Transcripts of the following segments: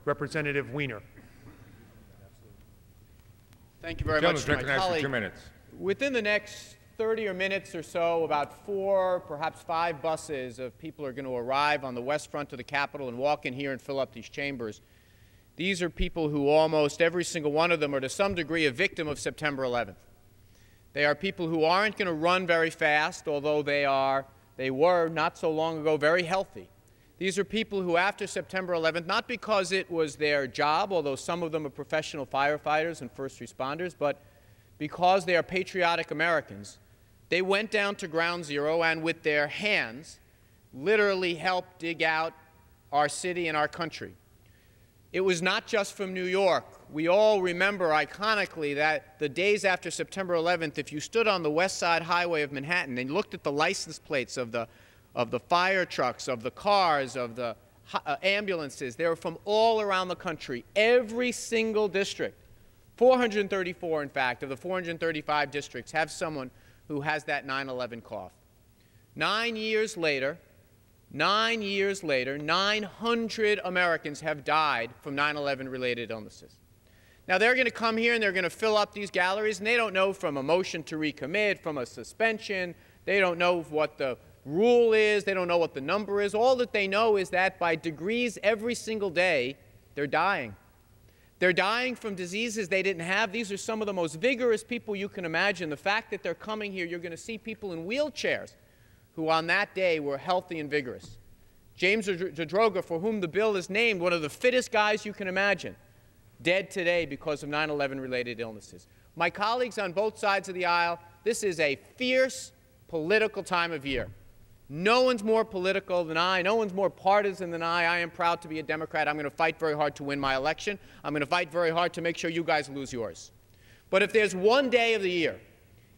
Representative Weiner. Thank you very much, my colleague. For 2 minutes. Within the next 30 minutes or so, about 4, perhaps 5 buses of people are going to arrive on the west front of the Capitol and walk in here and fill up these chambers. These are people who almost every single one of them are to some degree a victim of September 11th. They are people who aren't going to run very fast, although they were not so long ago very healthy. These are people who after September 11th, not because it was their job, although some of them are professional firefighters and first responders, but because they are patriotic Americans, they went down to ground zero and with their hands literally helped dig out our city and our country. It was not just from New York. We all remember iconically that the days after September 11th, if you stood on the West Side Highway of Manhattan and looked at the license plates of the fire trucks, of the cars, of the ambulances, they were from all around the country. Every single district, 434 in fact, of the 435 districts have someone who has that 9/11 cough. 9 years later, 900 Americans have died from 9/11 related illnesses. Now they're going to come here and they're going to fill up these galleries, and they don't know from a motion to recommit, from a suspension, they don't know what the rule is, they don't know what the number is. All that they know is that by degrees every single day, they're dying. They're dying from diseases they didn't have. These are some of the most vigorous people you can imagine. The fact that they're coming here, you're going to see people in wheelchairs who on that day were healthy and vigorous. James Zadroga, for whom the bill is named, one of the fittest guys you can imagine, dead today because of 9/11 related illnesses. My colleagues on both sides of the aisle, this is a fierce political time of year. No one's more political than I. No one's more partisan than I. I am proud to be a Democrat. I'm going to fight very hard to win my election. I'm going to fight very hard to make sure you guys lose yours. But if there's one day of the year,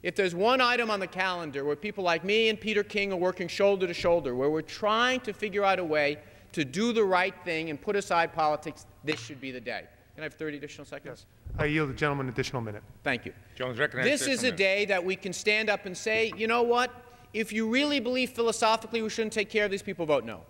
if there's one item on the calendar where people like me and Peter King are working shoulder to shoulder, where we're trying to figure out a way to do the right thing and put aside politics, this should be the day. Can I have 30 additional seconds? Yes. I yield the gentleman an additional minute. Thank you. Jones recognized. This is a day that we can stand up and say, you know what? If you really believe philosophically we shouldn't take care of these people, vote no.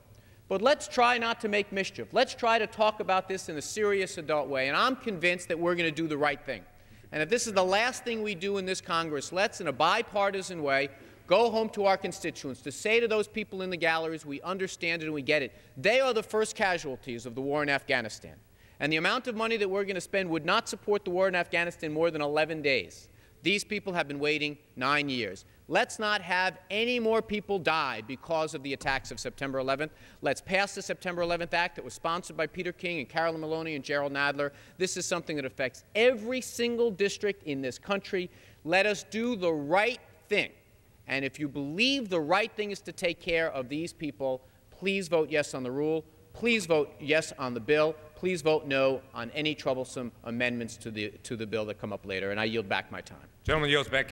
But let's try not to make mischief. Let's try to talk about this in a serious adult way. And I'm convinced that we're going to do the right thing. And if this is the last thing we do in this Congress, let's, in a bipartisan way, go home to our constituents to say to those people in the galleries, we understand it and we get it. They are the first casualties of the war in Afghanistan. And the amount of money that we're going to spend would not support the war in Afghanistan more than 11 days. These people have been waiting 9 years. Let's not have any more people die because of the attacks of September 11th. Let's pass the September 11th Act that was sponsored by Peter King and Carolyn Maloney and Gerald Nadler. This is something that affects every single district in this country. Let us do the right thing. And if you believe the right thing is to take care of these people, please vote yes on the rule. Please vote yes on the bill. Please vote no on any troublesome amendments to the bill that come up later. And I yield back my time. Gentleman yields back.